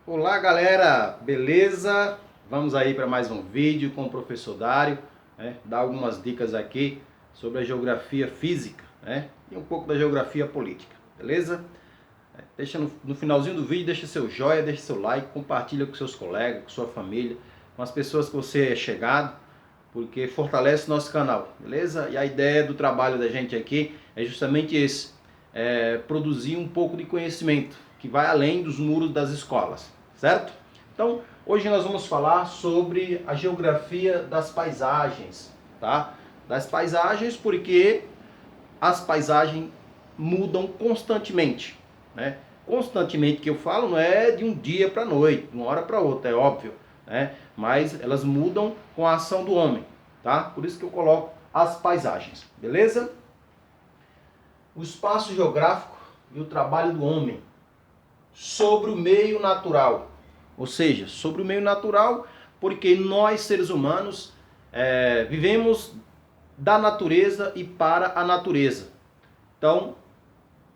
Olá galera, beleza? Vamos aí para mais um vídeo com o professor Dário, né? Dar algumas dicas aqui sobre a geografia física, né? E um pouco da geografia política, beleza? Deixa no finalzinho do vídeo, deixa seu joinha, deixa seu like, compartilha com seus colegas, com sua família, com as pessoas que você é chegado, porque fortalece o nosso canal, beleza? E a ideia do trabalho da gente aqui é justamente esse, produzir um pouco de conhecimento que vai além dos muros das escolas, certo? Então, hoje nós vamos falar sobre a geografia das paisagens, tá? Das paisagens, porque as paisagens mudam constantemente, né? Constantemente que eu falo não é de um dia para a noite, de uma hora para outra, é óbvio, né? Mas elas mudam com a ação do homem, tá? Por isso que eu coloco as paisagens, beleza? O espaço geográfico e o trabalho do homem sobre o meio natural, ou seja, sobre o meio natural, porque nós seres humanos vivemos da natureza e para a natureza. Então,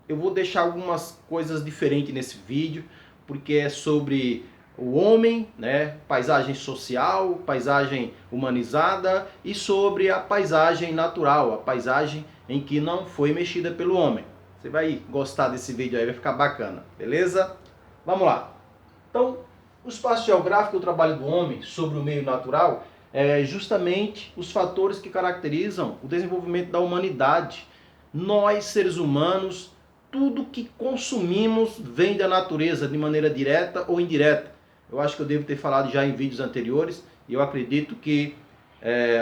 eu vou deixar algumas coisas diferentes nesse vídeo, porque é sobre o homem, né, paisagem social, paisagem humanizada e sobre a paisagem natural, a paisagem em que não foi mexida pelo homem. Você vai gostar desse vídeo aí, vai ficar bacana, beleza? Vamos lá. Então, o espaço geográfico e o trabalho do homem sobre o meio natural é justamente os fatores que caracterizam o desenvolvimento da humanidade. Nós, seres humanos, tudo que consumimos vem da natureza de maneira direta ou indireta. Eu acho que eu devo ter falado já em vídeos anteriores e eu acredito que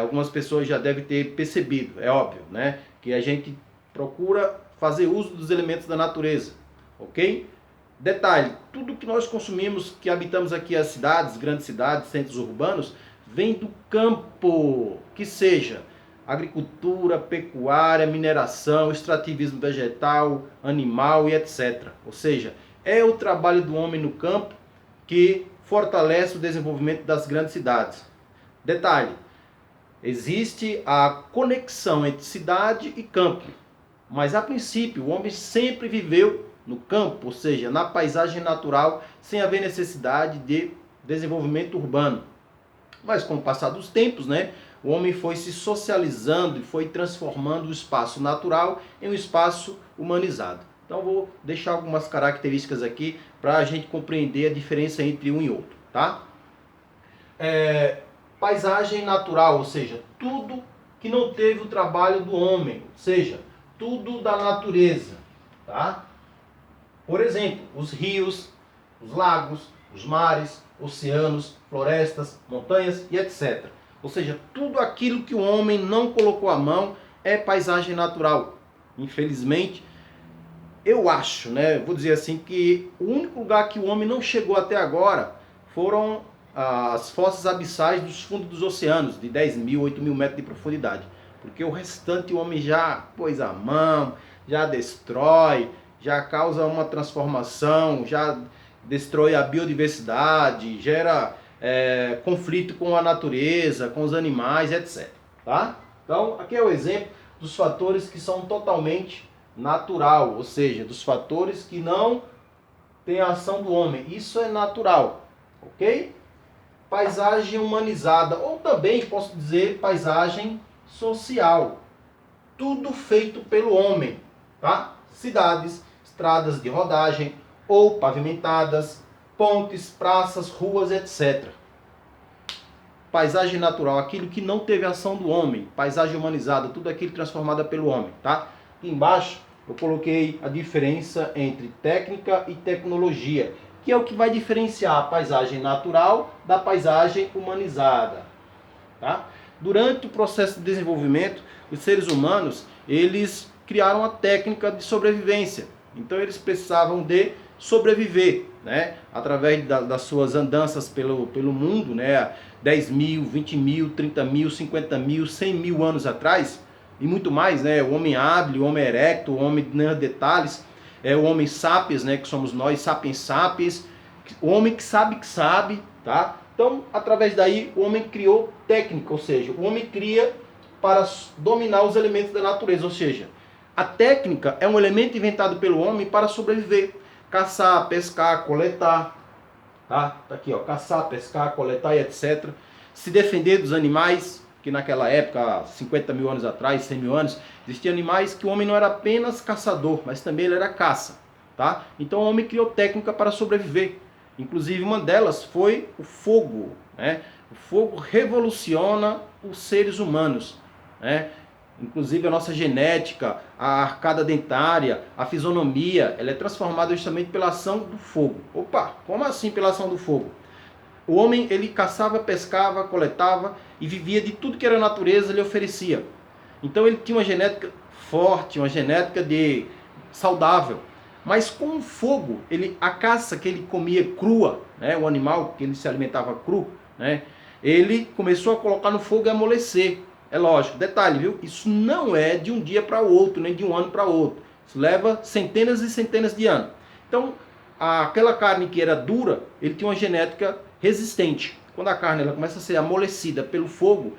algumas pessoas já devem ter percebido, é óbvio, né? Que a gente procura fazer uso dos elementos da natureza, ok? Detalhe, tudo que nós consumimos, que habitamos aqui as cidades, grandes cidades, centros urbanos, vem do campo, que seja agricultura, pecuária, mineração, extrativismo vegetal, animal e etc. Ou seja, é o trabalho do homem no campo que fortalece o desenvolvimento das grandes cidades. Detalhe, existe a conexão entre cidade e campo, mas a princípio o homem sempre viveu no campo, ou seja, na paisagem natural, sem haver necessidade de desenvolvimento urbano. Mas com o passar dos tempos, né, o homem foi se socializando e foi transformando o espaço natural em um espaço humanizado. Então vou deixar algumas características aqui para a gente compreender a diferença entre um e outro, tá? Paisagem natural, ou seja, tudo que não teve o trabalho do homem, ou seja, tudo da natureza, tá? Por exemplo, os rios, os lagos, os mares, oceanos, florestas, montanhas e etc. Ou seja, tudo aquilo que o homem não colocou a mão é paisagem natural. Infelizmente, eu acho, né, vou dizer assim, que o único lugar que o homem não chegou até agora foram as fossas abissais dos fundos dos oceanos, de 10 mil, 8 mil metros de profundidade. Porque o restante o homem já pôs a mão, já destrói, já causa uma transformação, já destrói a biodiversidade, gera conflito com a natureza, com os animais, etc. Tá? Então, aqui é o exemplo dos fatores que são totalmente natural, ou seja, dos fatores que não têm a ação do homem. Isso é natural, ok? Paisagem humanizada, ou também posso dizer paisagem social. Tudo feito pelo homem, tá? Cidades, estradas de rodagem ou pavimentadas, pontes, praças, ruas, etc. Paisagem natural, aquilo que não teve ação do homem. Paisagem humanizada, tudo aquilo transformado pelo homem, tá? Aqui embaixo eu coloquei a diferença entre técnica e tecnologia, que é o que vai diferenciar a paisagem natural da paisagem humanizada, tá? Durante o processo de desenvolvimento, os seres humanos, eles criaram a técnica de sobrevivência. Então eles precisavam de sobreviver, né? Através das suas andanças pelo mundo, né? 10 mil, 20 mil, 30 mil, 50 mil, 100 mil anos atrás, e muito mais, né? O homem hábil, o homem erecto, o homem de neandertais, o homem sapiens, né? Que somos nós, sapiens sapiens, o homem que sabe, tá? Então, através daí, o homem criou técnica, ou seja, o homem cria para dominar os elementos da natureza, ou seja, a técnica é um elemento inventado pelo homem para sobreviver, caçar, pescar, coletar. tá? Tá aqui, ó, caçar, pescar, coletar e etc. Se defender dos animais, que naquela época, 50 mil anos atrás, 100 mil anos, existiam animais que o homem não era apenas caçador, mas também ele era caça, tá? Então o homem criou técnica para sobreviver. Inclusive uma delas foi o fogo, né? O fogo revoluciona os seres humanos, né? Inclusive a nossa genética, a arcada dentária, a fisionomia, ela é transformada justamente pela ação do fogo. Opa, como assim pela ação do fogo? O homem, ele caçava, pescava, coletava e vivia de tudo que era natureza, ele oferecia. Então ele tinha uma genética forte, uma genética de saudável. Mas com o fogo, a caça que ele comia crua, né, o animal que ele se alimentava cru, né, ele começou a colocar no fogo e amolecer. É lógico, detalhe, viu? Isso não é de um dia para o outro, nem de um ano para outro. Isso leva centenas e centenas de anos. Então, aquela carne que era dura, ele tinha uma genética resistente. Quando a carne ela começa a ser amolecida pelo fogo,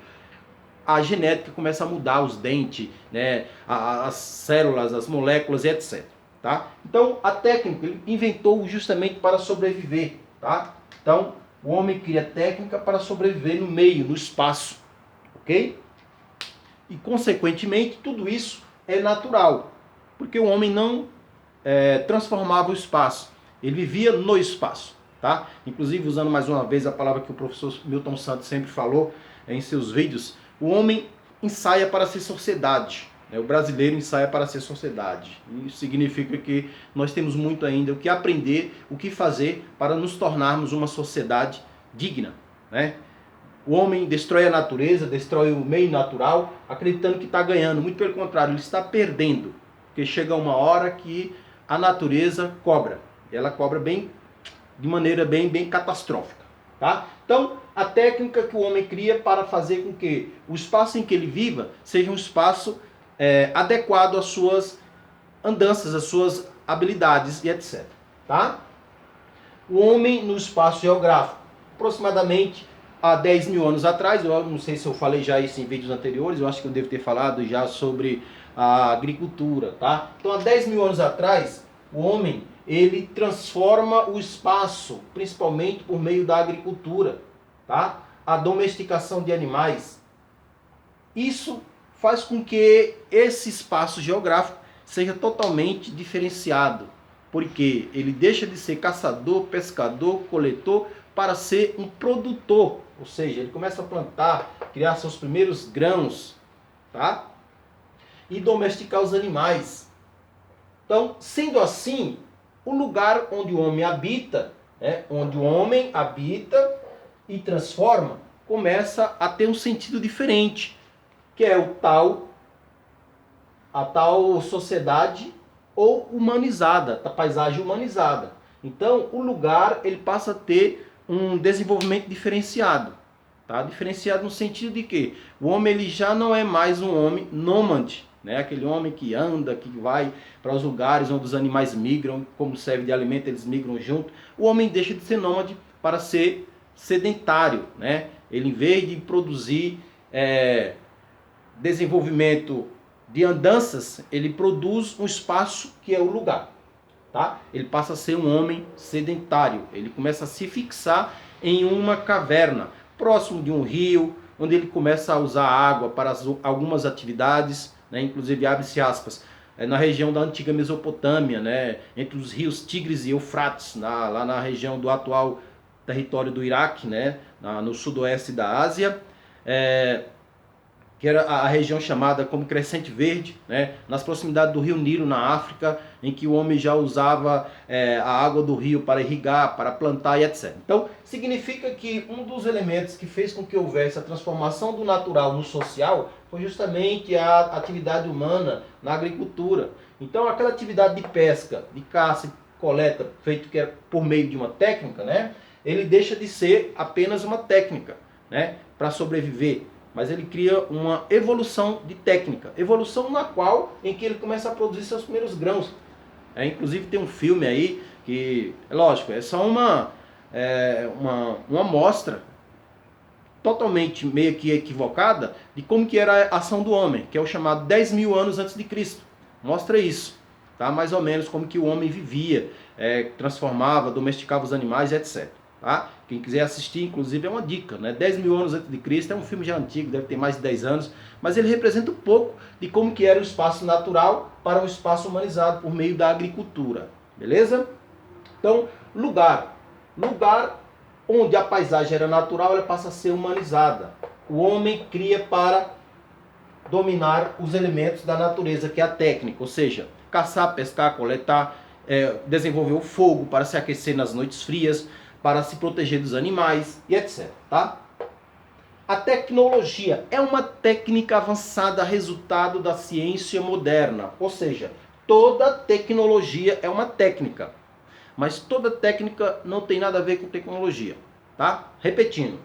a genética começa a mudar, os dentes, né, as células, as moléculas e etc. Tá? Então, a técnica ele inventou justamente para sobreviver. Tá? Então, o homem cria técnica para sobreviver no meio, no espaço. Ok? E, consequentemente, tudo isso é natural, porque o homem não transformava o espaço, ele vivia no espaço. Tá? Inclusive, usando mais uma vez a palavra que o professor Milton Santos sempre falou em seus vídeos, o homem ensaia para ser sociedade. O brasileiro ensaia para ser sociedade. Isso significa que nós temos muito ainda o que aprender, o que fazer para nos tornarmos uma sociedade digna, né? O homem destrói a natureza, destrói o meio natural, acreditando que está ganhando. Muito pelo contrário, ele está perdendo. Porque chega uma hora que a natureza cobra. Ela cobra de maneira bem catastrófica. Tá? Então, a técnica que o homem cria para fazer com que o espaço em que ele viva seja um espaço adequado às suas andanças, às suas habilidades e etc. Tá? O homem no espaço geográfico, aproximadamente há 10 mil anos atrás, eu não sei se eu falei já isso em vídeos anteriores, eu acho que eu devo ter falado já sobre a agricultura, tá? Então há 10 mil anos atrás, o homem, ele transforma o espaço, principalmente por meio da agricultura, tá? A domesticação de animais. Isso faz com que esse espaço geográfico seja totalmente diferenciado, porque ele deixa de ser caçador, pescador, coletor, para ser um produtor, ou seja, ele começa a plantar, criar seus primeiros grãos, tá? E domesticar os animais. Então, sendo assim, o lugar onde o homem habita, onde o homem habita e transforma, começa a ter um sentido diferente, que é a tal sociedade ou humanizada, a paisagem humanizada. Então, o lugar ele passa a ter um desenvolvimento diferenciado, tá? Diferenciado no sentido de que o homem ele já não é mais um homem nômade, né? Aquele homem que anda, que vai para os lugares onde os animais migram, como serve de alimento, eles migram junto. O homem deixa de ser nômade para ser sedentário, né? Ele, em vez de produzir desenvolvimento de andanças, ele produz um espaço que é o lugar. Tá? Ele passa a ser um homem sedentário, ele começa a se fixar em uma caverna, próximo de um rio, onde ele começa a usar água para algumas atividades, né? Inclusive abre-se aspas, na região da antiga Mesopotâmia, né? Entre os rios Tigres e Eufrates, lá na região do atual território do Iraque, né? No sudoeste da Ásia, que era a região chamada como Crescente Verde, né? Nas proximidades do rio Nilo, na África, em que o homem já usava a água do rio para irrigar, para plantar e etc. Então, significa que um dos elementos que fez com que houvesse a transformação do natural no social foi justamente a atividade humana na agricultura. Então, aquela atividade de pesca, de caça e coleta, feito que é por meio de uma técnica, né? Ele deixa de ser apenas uma técnica, né? Para sobreviver. Mas ele cria uma evolução de técnica, evolução na qual, em que ele começa a produzir seus primeiros grãos. Inclusive tem um filme aí, que, é lógico, é só uma amostra totalmente meio que equivocada de como que era a ação do homem, que é o chamado 10 mil anos antes de Cristo. Mostra isso, tá? Mais ou menos como que o homem vivia, transformava, domesticava os animais, etc. tá? Quem quiser assistir, inclusive, é uma dica, né? 10 mil anos antes de Cristo é um filme já antigo, deve ter mais de 10 anos, mas ele representa um pouco de como que era o espaço natural para o espaço humanizado por meio da agricultura, beleza? Então, lugar onde a paisagem era natural, ela passa a ser humanizada. O homem cria para dominar os elementos da natureza, que é a técnica, ou seja, caçar, pescar, coletar, desenvolver o fogo para se aquecer nas noites frias, para se proteger dos animais e etc. Tá? A tecnologia é uma técnica avançada resultado da ciência moderna, ou seja, toda tecnologia é uma técnica, mas toda técnica não tem nada a ver com tecnologia. Tá? Repetindo,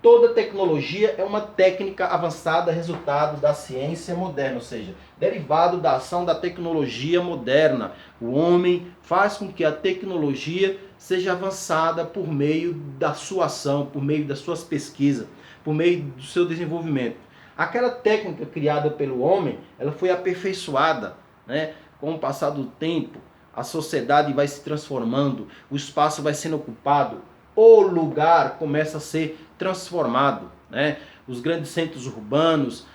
toda tecnologia é uma técnica avançada resultado da ciência moderna, ou seja, derivado da ação da tecnologia moderna. O homem faz com que a tecnologia seja avançada por meio da sua ação, por meio das suas pesquisas, por meio do seu desenvolvimento. Aquela técnica criada pelo homem, ela foi aperfeiçoada, né? Com o passar do tempo, a sociedade vai se transformando, o espaço vai sendo ocupado, o lugar começa a ser transformado, né? Os grandes centros urbanos,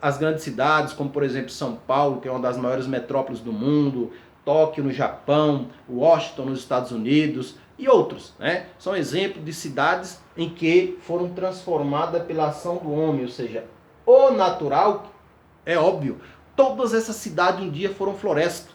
as grandes cidades, como por exemplo São Paulo, que é uma das maiores metrópoles do mundo, Tóquio no Japão, Washington nos Estados Unidos e outros, né? São exemplos de cidades em que foram transformadas pela ação do homem, ou seja, o natural, é óbvio, todas essas cidades um dia foram floresta,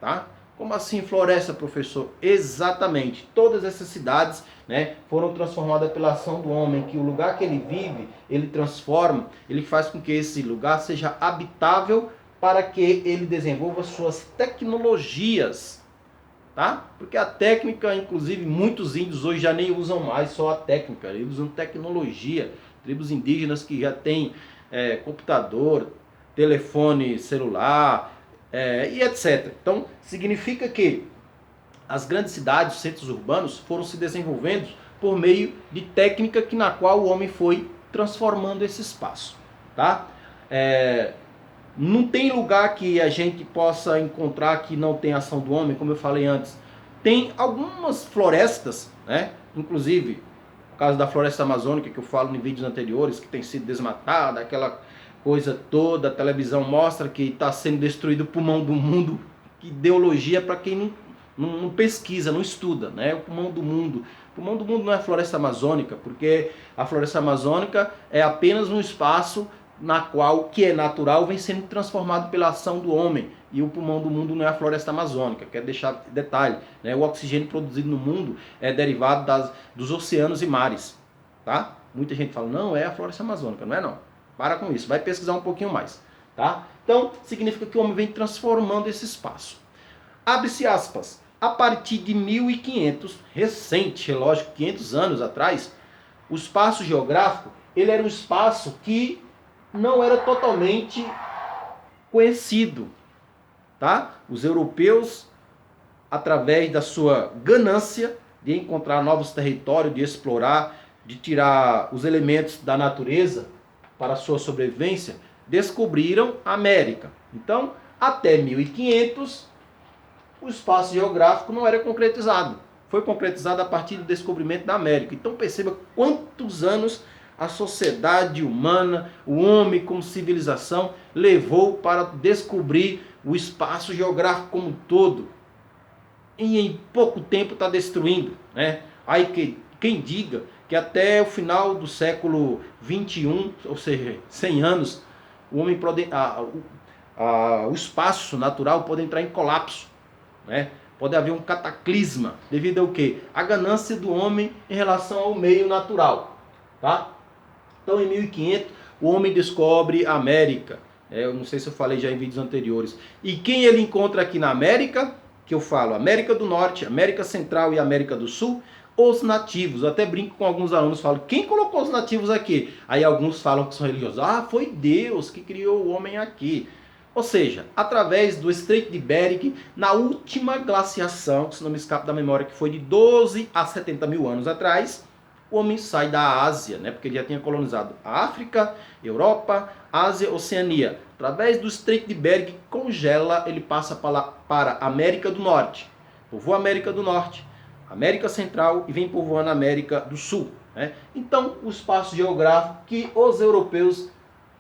tá? Como assim floresta, professor? Exatamente. Todas essas cidades, né, foram transformadas pela ação do homem, que o lugar que ele vive, ele transforma, ele faz com que esse lugar seja habitável para que ele desenvolva suas tecnologias, tá? Porque a técnica, inclusive, muitos índios hoje já nem usam mais só a técnica, eles usam tecnologia. Tribos indígenas que já têm computador, telefone celular, e etc. Então, significa que as grandes cidades, os centros urbanos, foram se desenvolvendo por meio de técnica na qual o homem foi transformando esse espaço. Tá? Não tem lugar que a gente possa encontrar que não tem ação do homem, como eu falei antes. Tem algumas florestas, né? Inclusive, no caso da floresta amazônica, que eu falo em vídeos anteriores, que tem sido desmatada, aquela coisa toda, a televisão mostra que está sendo destruído o pulmão do mundo. Que ideologia para quem não pesquisa, não estuda, né? O pulmão do mundo. O pulmão do mundo não é a floresta amazônica, porque a floresta amazônica é apenas um espaço na qual, que é natural, vem sendo transformado pela ação do homem. E o pulmão do mundo não é a floresta amazônica. Quero deixar detalhe, né? O oxigênio produzido no mundo é derivado dos oceanos e mares, tá? Muita gente fala, não, é a floresta amazônica. Não é não. Para com isso, vai pesquisar um pouquinho mais, tá? Então, significa que o homem vem transformando esse espaço. Abre-se aspas. A partir de 1500, recente, lógico, 500 anos atrás, o espaço geográfico, ele era um espaço que não era totalmente conhecido, tá? Os europeus, através da sua ganância de encontrar novos territórios, de explorar, de tirar os elementos da natureza para a sua sobrevivência, descobriram a América. Então, até 1500, o espaço geográfico não era concretizado. Foi concretizado a partir do descobrimento da América. Então, perceba quantos anos a sociedade humana, o homem como civilização, levou para descobrir o espaço geográfico como um todo. E em pouco tempo está destruindo, né? Aí quem diga que até o final do século 21, ou seja, 100 anos, o homem pode, o espaço natural pode entrar em colapso, né? Pode haver um cataclisma devido ao quê? A ganância do homem em relação ao meio natural, tá? Então, em 1500, o homem descobre a América. Eu não sei se eu falei já em vídeos anteriores. E quem ele encontra aqui na América, que eu falo América do Norte, América Central e América do Sul, os nativos. Eu até brinco com alguns alunos, falo, quem colocou os nativos aqui? Aí alguns falam que são religiosos. Ah, foi Deus que criou o homem aqui. Ou seja, através do Estreito de Bering, na última glaciação, que se não me escapa da memória, que foi de 12 a 70 mil anos atrás, o homem sai da Ásia, né? Porque ele já tinha colonizado a África, Europa, Ásia, Oceania. Através do Estreito de Bering, congela, ele passa para a América do Norte. Povoa a América do Norte. América Central e vem povoando a América do Sul, né? Então, o espaço geográfico que os europeus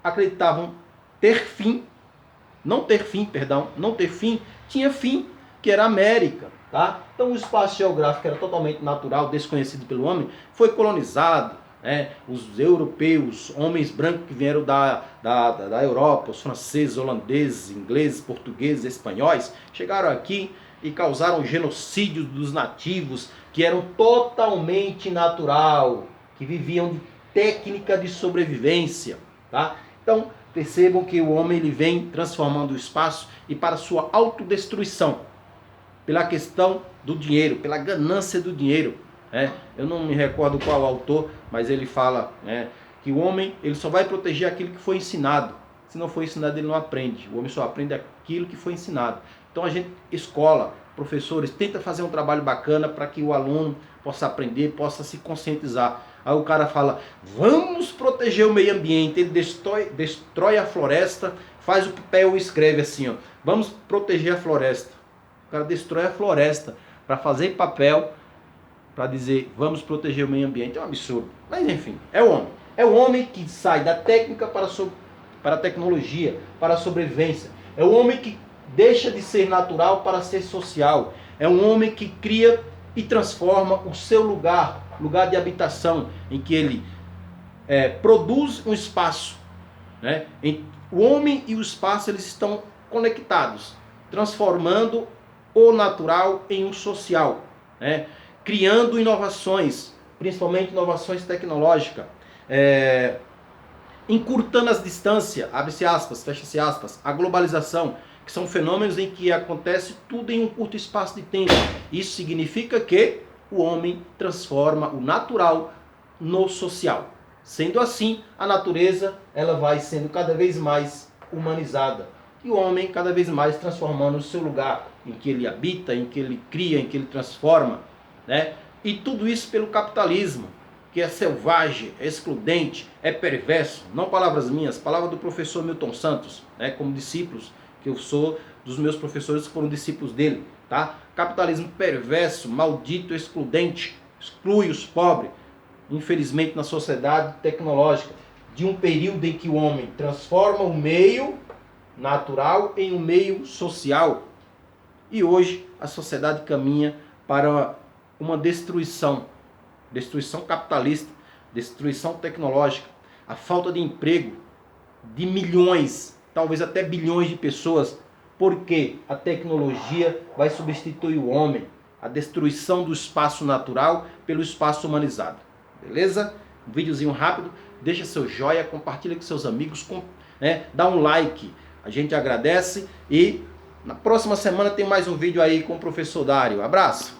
acreditavam ter fim, não ter fim, tinha fim, que era a América, tá? Então, o espaço geográfico era totalmente natural, desconhecido pelo homem, foi colonizado, né? Os europeus, homens brancos que vieram da Europa, os franceses, holandeses, ingleses, portugueses, espanhóis, chegaram aqui e causaram genocídio dos nativos, que eram totalmente natural, que viviam de técnica de sobrevivência, tá? Então, percebam que o homem ele vem transformando o espaço e para sua autodestruição, pela questão do dinheiro, pela ganância do dinheiro, né? Eu não me recordo qual autor, mas ele fala, né, que o homem ele só vai proteger aquilo que foi ensinado. Se não for ensinado, ele não aprende. O homem só aprende aquilo que foi ensinado. Então a gente, escola, professores, tenta fazer um trabalho bacana para que o aluno possa aprender, possa se conscientizar. Aí o cara fala, vamos proteger o meio ambiente, ele destrói a floresta, faz o papel e escreve assim, ó, vamos proteger a floresta. O cara destrói a floresta para fazer papel, para dizer, vamos proteger o meio ambiente. É um absurdo. Mas enfim, é o homem. É o homem que sai da técnica para a tecnologia, para a sobrevivência. É o homem que deixa de ser natural para ser social. É um homem que cria e transforma o seu lugar de habitação, em que ele produz um espaço, né? O homem e o espaço eles estão conectados, transformando o natural em um social, né? Criando inovações, principalmente inovações tecnológicas, encurtando as distâncias, abre-se aspas, fecha-se aspas, a globalização, que são fenômenos em que acontece tudo em um curto espaço de tempo. Isso significa que o homem transforma o natural no social. Sendo assim, a natureza ela vai sendo cada vez mais humanizada. E o homem cada vez mais transformando o seu lugar, em que ele habita, em que ele cria, em que ele transforma, né? E tudo isso pelo capitalismo, que é selvagem, é excludente, é perverso. Não palavras minhas, palavra do professor Milton Santos, né? Como discípulos, que eu sou dos meus professores que foram discípulos dele, tá? Capitalismo perverso, maldito, excludente, exclui os pobres. Infelizmente, na sociedade tecnológica, de um período em que o homem transforma o meio natural em um meio social. E hoje a sociedade caminha para uma destruição capitalista, destruição tecnológica, a falta de emprego de milhões, talvez até bilhões de pessoas, porque a tecnologia vai substituir o homem, a destruição do espaço natural pelo espaço humanizado. Beleza? Um videozinho rápido, deixa seu joinha, compartilha com seus amigos, dá um like, a gente agradece e na próxima semana tem mais um vídeo aí com o professor Dário. Abraço!